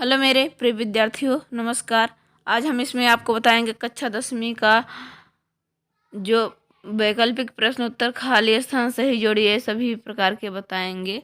Hello मेरे प्रिय विद्यार्थियों, नमस्कार। आज हम इसमें आपको बताएंगे कक्षा 10वीं का जो वैकल्पिक प्रश्न उत्तर, खाली स्थान, सही जोड़ी, ये सभी प्रकार के बताएंगे।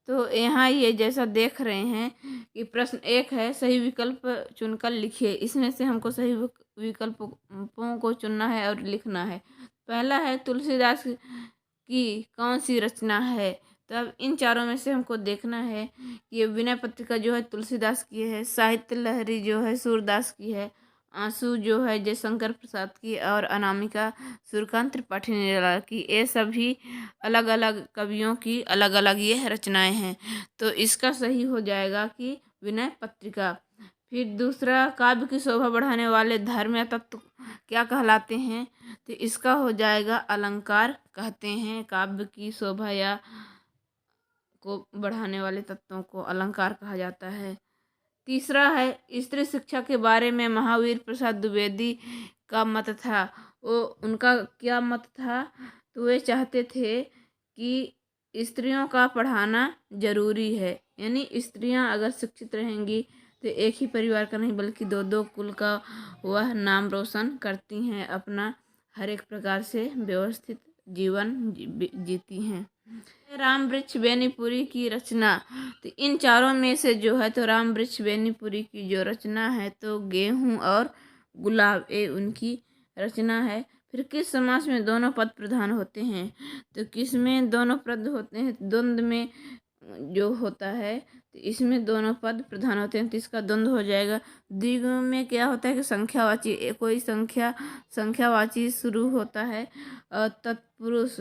तो यहाँ ये जैसा देख रहे हैं कि प्रश्न 1 है, सही विकल्प चुनकर लिखिए। इसमें से हमको सही विकल्पों को चुनना है और लिखना है। पहला है तुलसीदास की कौन सी रचना है। तो अब इन चारों में से हमको देखना है कि ये विनय पत्रिका जो है तुलसीदास की है, साहित्य लहरी जो है सूरदास की है, आंसू जो है जयशंकर प्रसाद की, और अनामिका सूर्यकांत त्रिपाठी निराला की। ये सभी अलग अलग कवियों की अलग अलग ये रचनाएं हैं। तो इसका सही हो जाएगा कि विनय पत्रिका। फिर दूसरा, काव्य की शोभा बढ़ाने वाले धर्म या तत्व क्या कहलाते हैं। तो इसका हो जाएगा अलंकार कहते हैं। काव्य की शोभा या को बढ़ाने वाले तत्वों को अलंकार कहा जाता है। तीसरा है, स्त्री शिक्षा के बारे में महावीर प्रसाद द्विवेदी का मत था। वो उनका क्या मत था। तो वे चाहते थे कि स्त्रियों का पढ़ाना जरूरी है, यानी स्त्रियां अगर शिक्षित रहेंगी तो एक ही परिवार का नहीं बल्कि दो दो कुल का वह नाम रोशन करती हैं, अपना हर एक प्रकार से व्यवस्थित जीवन जीती हैं। राम वृक्ष बेनीपुरी की रचना। तो इन चारों में से जो है तो राम वृक्ष बेनीपुरी की जो रचना है तो गेहूं और गुलाब, ये उनकी रचना है। फिर किस समास में दोनों पद प्रधान होते हैं। तो किस में दोनों पद होते हैं, द्वंद्व में जो होता है तो इसमें दोनों पद प्रधान होते हैं, तो इसका द्वंद्व हो जाएगा। द्विगु में क्या होता है कि संख्यावाची, कोई संख्यावाची शुरू होता है, और तत्पुरुष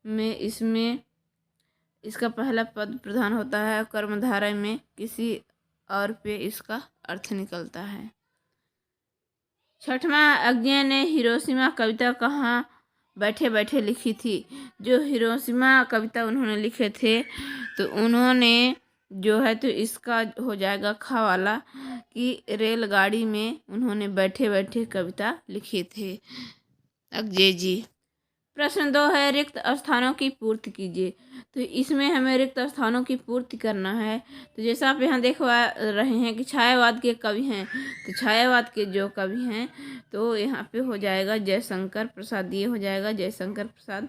में इसमें इसका पहला पद प्रधान होता है, कर्मधारय में किसी और पे इसका अर्थ निकलता है। छठवां, अज्ञे ने हिरोशिमा कविता कहाँ बैठे बैठे लिखी थी। जो हिरोशिमा कविता उन्होंने लिखे थे तो उन्होंने जो है तो इसका हो जाएगा खा वाला कि रेलगाड़ी में उन्होंने बैठे बैठे कविता लिखी थे अज्ञे जी। प्रश्न 2 है, रिक्त स्थानों की पूर्ति कीजिए। तो इसमें हमें रिक्त स्थानों की पूर्ति करना है। तो जैसा आप यहाँ देख रहे हैं कि छायावाद के कवि हैं, तो छायावाद के जो कवि हैं तो यहाँ पे हो जाएगा जयशंकर प्रसाद, ये हो जाएगा जयशंकर प्रसाद।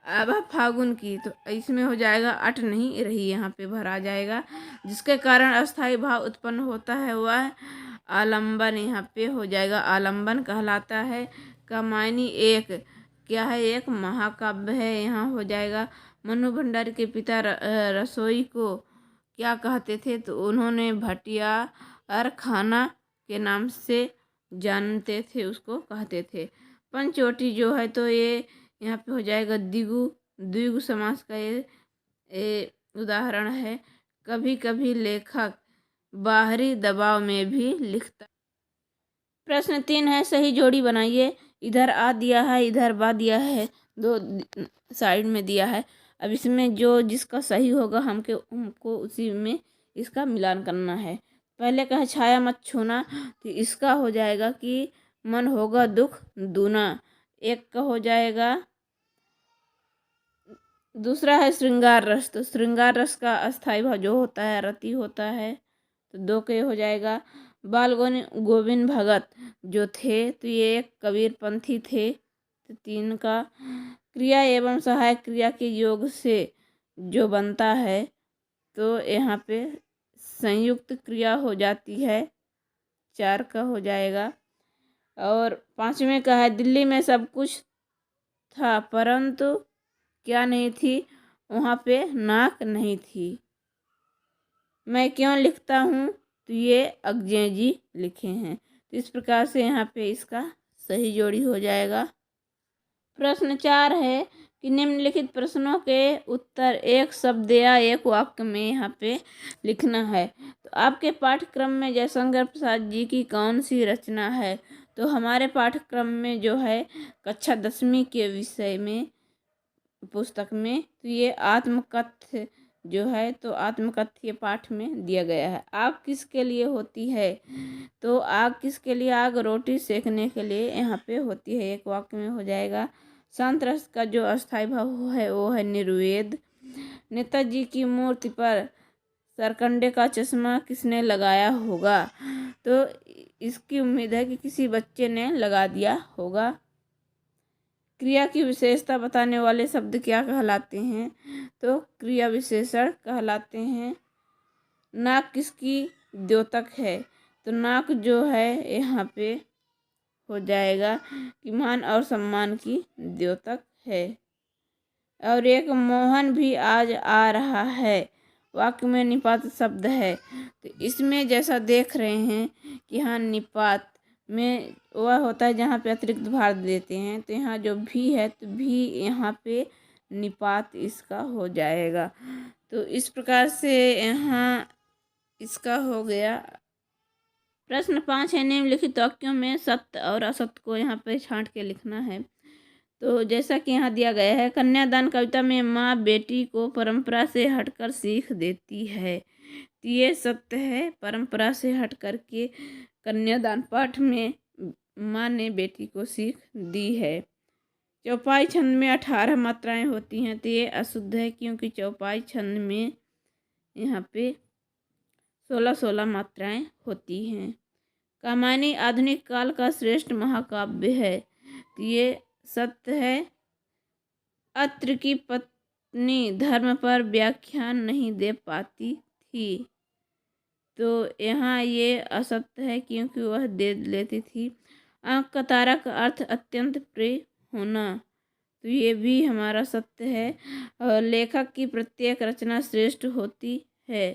आभा फागुन की, तो इसमें हो जाएगा अट नहीं रही, यहाँ पे भरा जाएगा। जिसके कारण अस्थायी भाव उत्पन्न होता है वह आलम्बन, यहाँ पे हो जाएगा आलम्बन कहलाता है। कामायनी एक क्या है, एक महाकाव्य है, यहाँ हो जाएगा। मनु भंडारी के पिता रसोई को क्या कहते थे, तो उन्होंने भटिया और खाना के नाम से जानते थे, उसको कहते थे। पंचवटी जो है तो ये यहाँ पे हो जाएगा द्विगु समास का ये उदाहरण है। कभी कभी लेखक बाहरी दबाव में भी लिखता। प्रश्न 3 है, सही जोड़ी बनाइए। इधर आ दिया है, इधर बा दिया है, दो साइड में दिया है। अब इसमें जो जिसका सही होगा हमको उसी में इसका मिलान करना है। पहले का है छाया मत छूना, तो इसका हो जाएगा कि मन होगा दुख दूना, एक का हो जाएगा। दूसरा है श्रृंगार रस, तो श्रृंगार रस का अस्थाई भाव जो होता है रति होता है, तो 2 के हो जाएगा। बाल गोविंद भगत जो थे तो ये एक कबीरपंथी थे, तो 3 का। क्रिया एवं सहायक क्रिया के योग से जो बनता है तो यहाँ पे संयुक्त क्रिया हो जाती है, 4 का हो जाएगा। और 5वें का है, दिल्ली में सब कुछ था परंतु क्या नहीं थी, वहाँ पे नाक नहीं थी। मैं क्यों लिखता हूँ, तो ये अज्ञे जी लिखे हैं। तो इस प्रकार से यहाँ पे इसका सही जोड़ी हो जाएगा। प्रश्न 4 है कि निम्नलिखित प्रश्नों के उत्तर एक शब्द या एक वाक्य में यहाँ पे लिखना है। तो आपके पाठ्यक्रम में जयशंकर प्रसाद जी की कौन सी रचना है। तो हमारे पाठ्यक्रम में जो है कक्षा 10वीं के विषय में पुस्तक में तो ये आत्मकथ्य जो है तो आत्मकथ्य पाठ में दिया गया है। आग किसके लिए होती है, तो आग किसके लिए, आग रोटी सेकने के लिए यहाँ पे होती है, एक वाक्य में हो जाएगा। शांत रस का जो अस्थाई भाव है वो है निर्वेद। नेताजी की मूर्ति पर सरकंडे का चश्मा किसने लगाया होगा? तो इसकी उम्मीद है कि किसी बच्चे ने लगा दिया होगा। क्रिया की विशेषता बताने वाले शब्द क्या कहलाते हैं? तो क्रिया विशेषण कहलाते हैं। नाक किसकी द्योतक है? तो नाक जो है यहाँ पे हो जाएगा कि मान और सम्मान की द्योतक है। और एक मोहन भी आज आ रहा है वाक्य में निपात शब्द है। तो इसमें जैसा देख रहे हैं कि यहाँ निपात में वह होता है जहाँ पे अतिरिक्त भार देते हैं, तो यहाँ जो भी है तो भी यहाँ पे निपात इसका हो जाएगा। तो इस प्रकार से यहाँ इसका हो गया। प्रश्न 5 है, निम्नलिखित वाक्यों में सत्य और असत्य को यहाँ पे छांट के लिखना है। तो जैसा कि यहाँ दिया गया है, कन्यादान कविता में माँ बेटी को परंपरा से हटकर सीख देती है, तो ये सत्य है। परंपरा से हट कर के कन्यादान पाठ में माँ ने बेटी को सीख दी है। चौपाई छंद में 18 मात्राएं होती हैं, तो ये अशुद्ध है, क्योंकि चौपाई छंद में यहाँ पे 16 मात्राएं होती हैं। कामायनी आधुनिक काल का श्रेष्ठ महाकाव्य है, तो ये सत्य है। अत्रि की पत्नी धर्म पर व्याख्यान नहीं दे पाती थी, तो यहाँ ये असत्य है, क्योंकि वह दे लेती थी। आँख का तारा का अर्थ अत्यंत प्रिय होना, तो ये भी हमारा सत्य है। और लेखक की प्रत्येक रचना श्रेष्ठ होती है,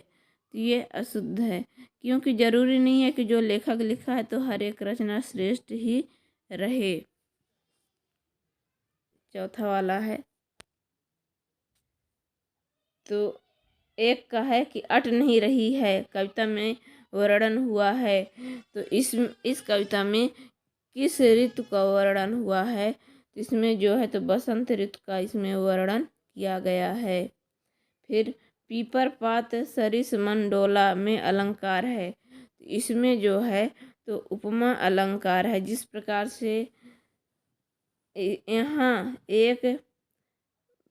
तो ये अशुद्ध है, क्योंकि जरूरी नहीं है कि जो लेखक लिखा है तो हर एक रचना श्रेष्ठ ही रहे। चौथा वाला है, तो एक का है कि अट नहीं रही है कविता में वर्णन हुआ है, तो इस कविता में किस ऋतु का वर्णन हुआ है? इसमें जो है तो बसंत ऋतु का इसमें वर्णन किया गया है। फिर पीपर पात सरिस मंडोला में अलंकार है, इसमें जो है तो उपमा अलंकार है। जिस प्रकार से यहाँ एक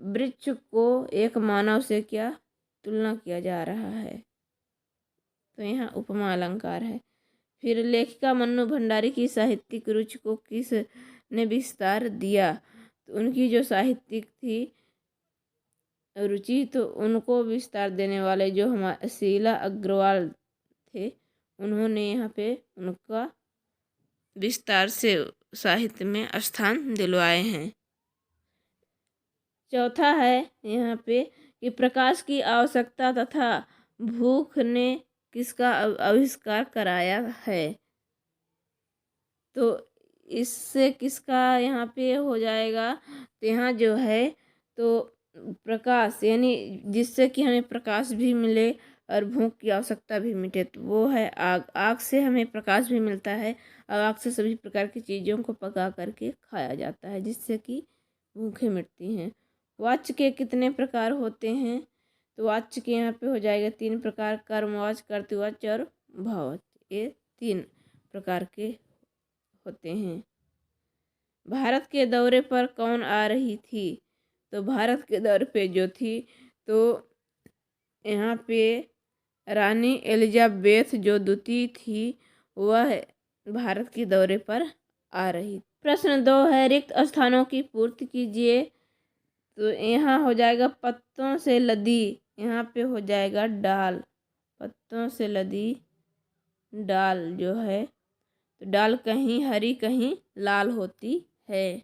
वृक्ष को एक मानव से क्या तुलना किया जा रहा है, तो यहाँ उपमा अलंकार है। फिर लेखिका मन्नू भंडारी की साहित्यिक रुचि को किस ने विस्तार दिया? तो उनकी जो साहित्यिक थी रुचि, तो उनको विस्तार देने वाले जो हमारे शीला अग्रवाल थे, उन्होंने यहाँ पे उनका विस्तार से साहित्य में स्थान दिलवाए हैं। चौथा है यहाँ पे कि प्रकाश की आवश्यकता तथा भूख ने किसका आविष्कार कराया है? तो इससे किसका यहाँ पे हो जाएगा? तो यहाँ जो है तो प्रकाश, यानी जिससे कि हमें प्रकाश भी मिले और भूख की आवश्यकता भी मिटे, तो वो है आग। आग से हमें प्रकाश भी मिलता है और आग से सभी प्रकार की चीज़ों को पका करके खाया जाता है, जिससे कि भूखें मिटती हैं। वाच्य के कितने प्रकार होते हैं? तो वाच्य के यहाँ पे हो जाएगा 3 प्रकार, कर्मवाच्य, कर्तृवाच्य और भाववाच्य, ये 3 प्रकार के होते हैं। भारत के दौरे पर कौन आ रही थी? तो भारत के दौरे पे जो थी तो यहाँ पे रानी एलिजाबेथ जो द्वितीय थी वह भारत के दौरे पर आ रही। प्रश्न 2 है, रिक्त स्थानों की पूर्ति कीजिए। तो यहाँ हो जाएगा पत्तों से लदी, यहाँ पे हो जाएगा डाल, पत्तों से लदी डाल जो है तो डाल कहीं हरी कहीं लाल होती है।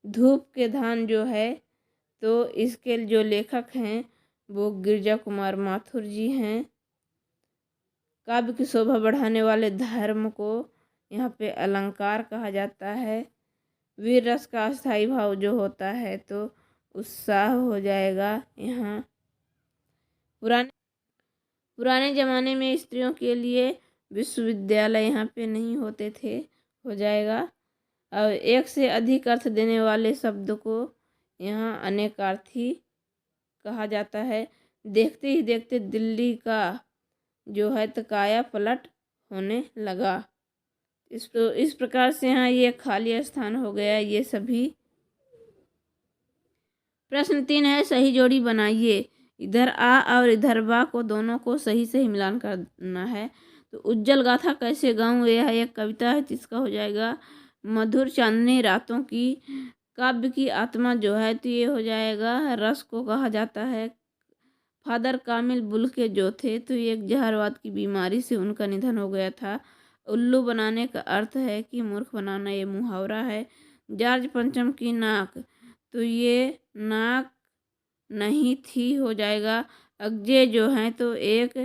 धूप के धान जो है तो इसके जो लेखक हैं वो गिरजा कुमार माथुर जी हैं। काव्य की शोभा बढ़ाने वाले धर्म को यहाँ पे अलंकार कहा जाता है। वीर रस का अस्थायी भाव जो होता है तो उत्साह हो जाएगा। यहाँ पुराने ज़माने में स्त्रियों के लिए विश्वविद्यालय यहाँ पे नहीं होते थे, हो जाएगा। और एक से अधिक अर्थ देने वाले शब्द को यहाँ अनेकार्थी कहा जाता है। देखते ही देखते दिल्ली का जो है तो काया पलट होने लगा। इस प्रकार से यहाँ ये खाली स्थान हो गया ये सभी। प्रश्न 3 है, सही जोड़ी बनाइए। इधर आ और इधर बा को दोनों को सही सही मिलान करना है। तो उज्जवल गाथा कैसे गाऊँ, यह एक कविता है, जिसका हो जाएगा मधुर चांदनी रातों की काव्य की आत्मा जो है, तो ये हो जाएगा रस को कहा जाता है। फादर कामिल बुल्के जो थे, तो ये एक जहरवाद की बीमारी से उनका निधन हो गया था। उल्लू बनाने का अर्थ है कि मूर्ख बनाना, ये मुहावरा है। जॉर्ज पंचम की नाक, तो ये नाक नहीं थी, हो जाएगा अगजे जो है, तो एक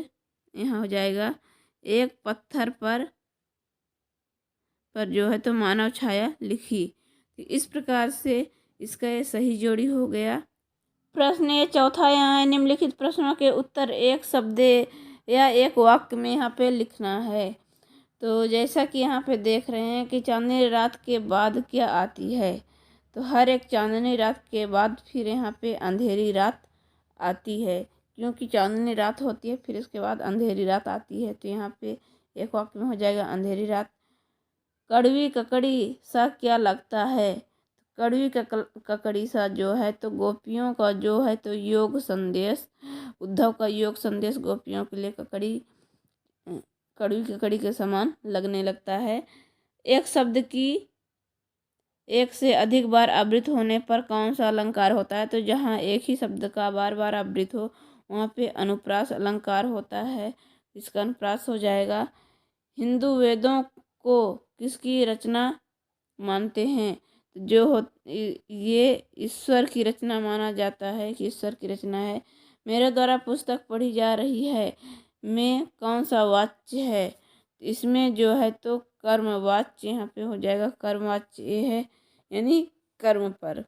यहाँ हो जाएगा एक पत्थर पर जो है तो मानव छाया लिखी। तो इस प्रकार से इसका ये सही जोड़ी हो गया। प्रश्न ये चौथा यहाँ है, निम्नलिखित प्रश्नों के उत्तर एक शब्द या एक वाक्य में यहाँ पे लिखना है। तो जैसा कि यहाँ पे देख रहे हैं कि चांदनी रात के बाद क्या आती है, तो हर एक चांदनी रात के बाद फिर यहाँ पे अंधेरी रात आती है, क्योंकि चांदनी रात होती है फिर इसके बाद अंधेरी रात आती है। तो यहाँ पे एक वाक्य में हो जाएगा अंधेरी रात। कड़वी ककड़ी सा क्या लगता है, कड़वी ककड़ी सा जो है तो गोपियों का जो है तो योग संदेश, उद्धव का योग संदेश गोपियों के लिए कड़वी ककड़ी के समान लगने लगता है। एक शब्द की एक से अधिक बार आवृत होने पर कौन सा अलंकार होता है, तो जहाँ एक ही शब्द का बार बार आवृत हो वहाँ पे अनुप्रास अलंकार होता है। इसका अनुप्रास हो जाएगा। हिंदू वेदों को किसकी रचना मानते हैं, जो हो ये ईश्वर की रचना माना जाता है कि ईश्वर की रचना है। मेरे द्वारा पुस्तक पढ़ी जा रही है में कौन सा वाच्य है, इसमें जो है तो कर्मवाच्य यहाँ पे हो जाएगा, कर्मवाच्य ये है यानी कर्म पर।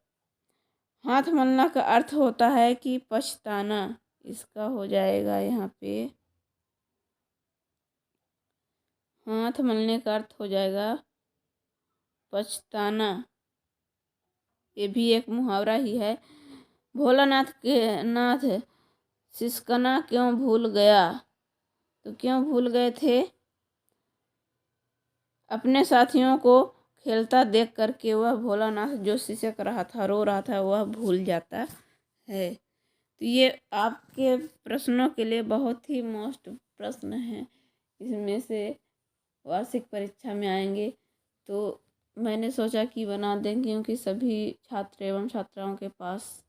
हाथ मलना का अर्थ होता है कि पछताना, इसका हो जाएगा यहाँ पे हाथ मलने का अर्थ हो जाएगा पछताना। ये भी एक मुहावरा ही है। भोलानाथ के नाथ सिसकना क्यों भूल गया, तो क्यों भूल गए थे, अपने साथियों को खेलता देख करके वह भोलानाथ जो सिसक रहा था, रो रहा था, वह भूल जाता है। तो ये आपके प्रश्नों के लिए बहुत ही मोस्ट प्रश्न हैं, इसमें से वार्षिक परीक्षा में आएंगे। तो मैंने सोचा कि बना दें, क्योंकि सभी छात्र एवं छात्राओं के पास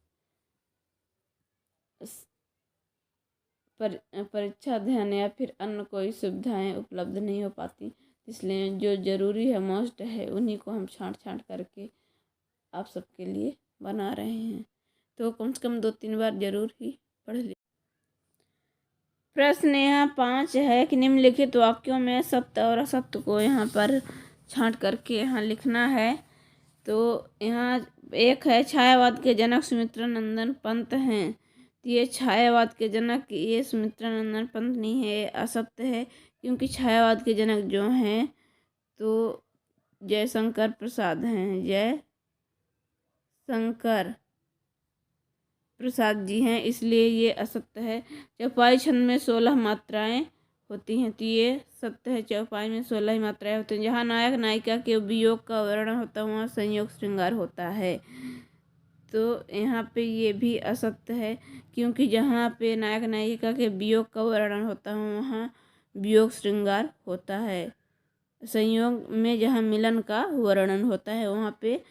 परीक्षा अध्ययन या फिर अन्य कोई सुविधाएं उपलब्ध नहीं हो पाती, इसलिए जो ज़रूरी है मोस्ट है उन्हीं को हम छांट करके आप सबके लिए बना रहे हैं। तो कम से कम 2-3 बार जरूर ही पढ़ लीजिए। प्रश्न यहाँ 5 है कि निम्नलिखित वाक्यों में सत्य और असत्य को यहाँ पर छांट करके यहाँ लिखना है। तो यहाँ एक है, छायावाद के जनक सुमित्रानंदन पंत हैं, तो ये छायावाद के जनक ये सुमित्रानंदन पंत नहीं है, असत्य है, क्योंकि छायावाद के जनक जो हैं तो जयशंकर प्रसाद हैं, जयशंकर प्रसाद जी हैं, इसलिए ये असत्य है। चौपाई छंद में 16 मात्राएं होती हैं, तो ये सत्य है, चौपाई में 16 ही मात्राएं होती हैं। जहाँ नायक नायिका के वियोग का वर्णन होता है वहाँ संयोग श्रृंगार होता है, तो यहाँ पे ये भी असत्य है, क्योंकि जहाँ पे नायक नायिका के वियोग का वर्णन होता है वहाँ वियोग श्रृंगार होता है। संयोग में जहाँ मिलन का वर्णन होता है वहाँ पे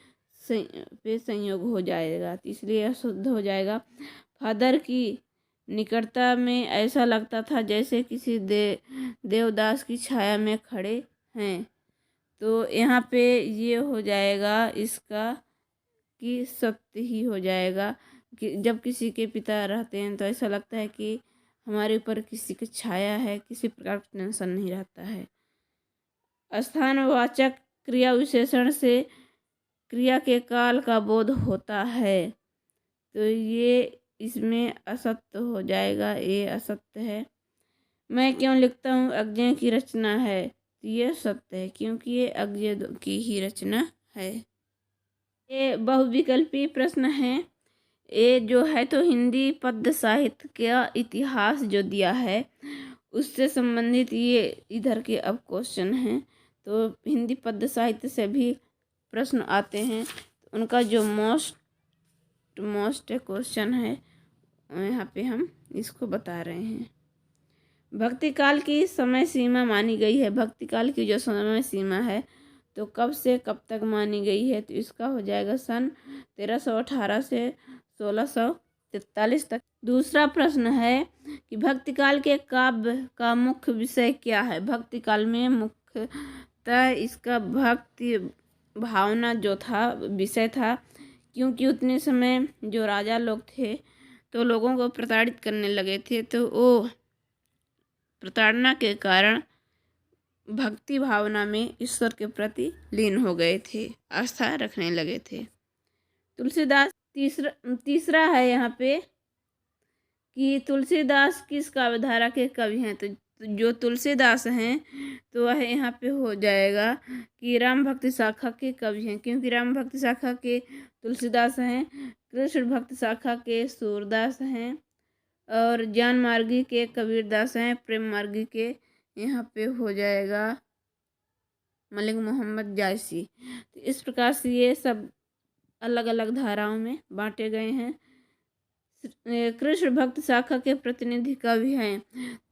संयोग हो जाएगा, तो इसलिए अशुद्ध हो जाएगा। फादर की निकटता में ऐसा लगता था जैसे किसी देवदास की छाया में खड़े हैं, तो यहाँ पे ये हो जाएगा इसका कि सत्य ही हो जाएगा कि जब किसी के पिता रहते हैं तो ऐसा लगता है कि हमारे ऊपर किसी की छाया है, किसी प्रकार का टेंशन नहीं रहता है। स्थानवाचक क्रिया विशेषण से क्रिया के काल का बोध होता है, तो ये इसमें असत्य हो जाएगा, ये असत्य है। मैं क्यों लिखता हूँ अज्ञे की रचना है, तो ये सत्य है, क्योंकि ये अज्ञे की ही रचना है। ये बहुविकल्पी प्रश्न है। ये जो है तो हिंदी पद्य साहित्य का इतिहास जो दिया है उससे संबंधित ये इधर के अब क्वेश्चन हैं। तो हिंदी पद्य साहित्य से भी प्रश्न आते हैं, तो उनका जो मोस्ट क्वेश्चन है यहाँ पे हम इसको बता रहे हैं। भक्ति काल की समय सीमा मानी गई है। भक्ति काल की जो समय सीमा है तो कब से कब तक मानी गई है, तो इसका हो जाएगा सन 1318 से 1643 तक। दूसरा प्रश्न है कि भक्ति काल के काव्य का मुख्य विषय क्या है। भक्ति काल में मुख्यतः इसका भक्ति भावना जो था विषय था, क्योंकि उतने समय जो राजा लोग थे तो लोगों को प्रताड़ित करने लगे थे, तो वो प्रताड़ना के कारण भक्ति भावना में ईश्वर के प्रति लीन हो गए थे, आस्था रखने लगे थे। तुलसीदास तीसरा है यहाँ पे कि तुलसीदास किस काव्यधारा के कवि हैं। तो जो तुलसीदास हैं तो वह यहाँ पे हो जाएगा कि राम भक्ति शाखा के कवि हैं, क्योंकि राम भक्ति शाखा के तुलसीदास हैं, कृष्ण भक्ति शाखा के सूरदास हैं और ज्ञान मार्गी के कबीरदास हैं, प्रेम मार्गी के यहाँ पे हो जाएगा मलिक मोहम्मद जायसी। तो इस प्रकार से ये सब अलग अलग धाराओं में बांटे गए हैं। कृष्ण भक्त शाखा के प्रतिनिधि कवि हैं,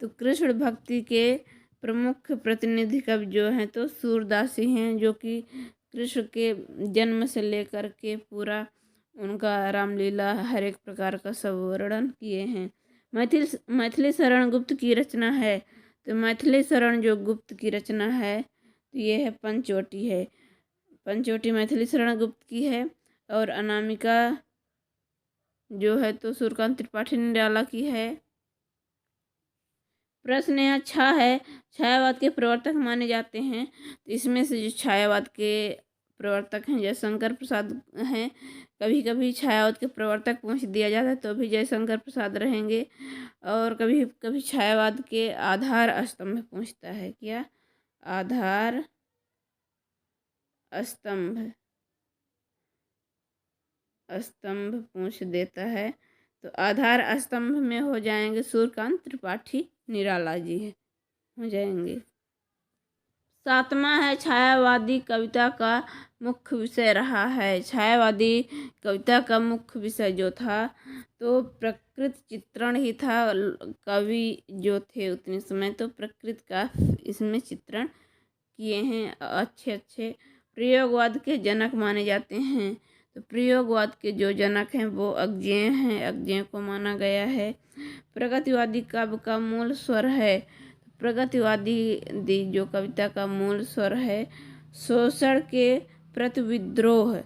तो कृष्ण भक्ति के प्रमुख प्रतिनिधि कवि जो हैं तो सूरदास ही हैं, जो कि कृष्ण के जन्म से लेकर के पूरा उनका रामलीला हर एक प्रकार का सब वर्णन किए हैं। मैथिली शरण गुप्त की रचना है, तो मैथिली शरण जो गुप्त की रचना है तो ये है पंचवटी है। पंचवटी मैथिली शरण गुप्त की है। और अनामिका जो है तो सूर्यकांत त्रिपाठी निराला की है। प्रश्न यहाँ छह है, छायावाद के प्रवर्तक माने जाते हैं। तो इसमें से जो छायावाद के प्रवर्तक हैं जयशंकर प्रसाद हैं। कभी कभी छायावाद के प्रवर्तक पूछ दिया जाता है तो भी जयशंकर प्रसाद रहेंगे, और कभी कभी छायावाद के आधार स्तंभ पूछता है। क्या आधार स्तंभ पूछ देता है, तो आधार स्तंभ में हो जाएंगे सूर्यकांत त्रिपाठी निराला जी हो जाएंगे। सातवां है छायावादी कविता का मुख्य विषय रहा है। छायावादी कविता का मुख्य विषय जो था तो प्रकृति चित्रण ही था। कवि जो थे उतने समय तो प्रकृति का इसमें चित्रण किए हैं। अच्छे अच्छे प्रयोगवाद के जनक माने जाते हैं, तो प्रयोगवाद के जो जनक हैं वो अज्ञेय हैं, अज्ञेय को माना गया है। प्रगतिवादी काव्य का मूल स्वर है। प्रगतिवादी जो कविता का मूल स्वर है शोषण के प्रति विद्रोह।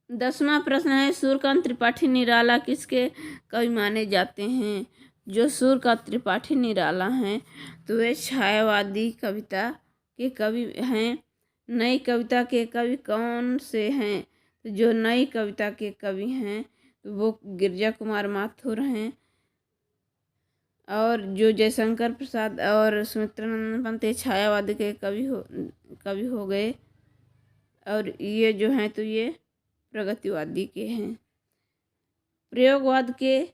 10वां प्रश्न है सूर्यकांत त्रिपाठी निराला किसके कवि माने जाते हैं। जो सूर्यकांत त्रिपाठी निराला हैं तो वे छायावादी कविता के कवि हैं। नई कविता के कवि कौन से हैं, तो जो नई कविता के कवि हैं तो वो गिरजा कुमार माथुर हैं, और जो जयशंकर प्रसाद और सुमित्रानंद पंत छायावाद के कवि हो गए, और ये जो हैं तो ये प्रगतिवादी के हैं। प्रयोगवाद के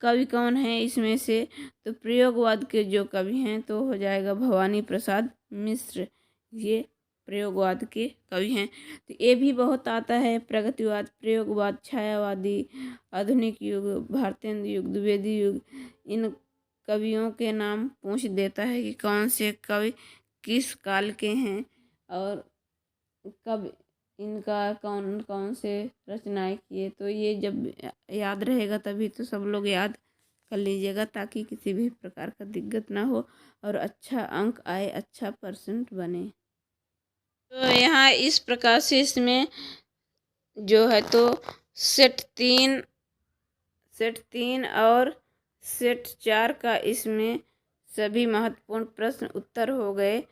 कवि कौन हैं इसमें से, तो प्रयोगवाद के जो कवि हैं तो हो जाएगा भवानी प्रसाद मिश्र, ये प्रयोगवाद के कवि हैं। तो ये भी बहुत आता है, प्रगतिवाद, प्रयोगवाद, छायावादी, आधुनिक युग, भारतेंदु युग, द्विवेदी युग। इन कवियों के नाम पूछ देता है कि कौन से कवि किस काल के हैं और कब इनका कौन कौन से रचनाएं किए। तो ये जब याद रहेगा तभी तो सब लोग याद कर लीजिएगा, ताकि किसी भी प्रकार का दिक्कत ना हो और अच्छा अंक आए, अच्छा परसेंट बने। तो यहाँ इस प्रकार से इसमें जो है तो सेट 3 और सेट 4 का इसमें सभी महत्वपूर्ण प्रश्न उत्तर हो गए।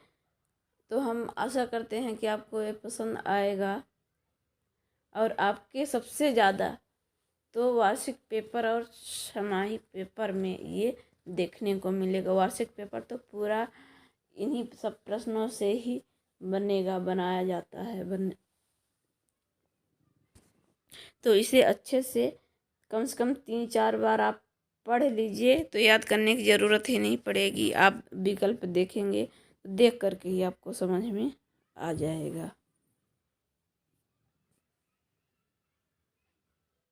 तो हम आशा करते हैं कि आपको ये पसंद आएगा, और आपके सबसे ज़्यादा तो वार्षिक पेपर और छमाही पेपर में ये देखने को मिलेगा। वार्षिक पेपर तो पूरा इन्हीं सब प्रश्नों से ही बनाया जाता है तो इसे अच्छे से कम 3-4 बार आप पढ़ लीजिए, तो याद करने की ज़रूरत ही नहीं पड़ेगी। आप विकल्प देखेंगे तो देख करके ही आपको समझ में आ जाएगा।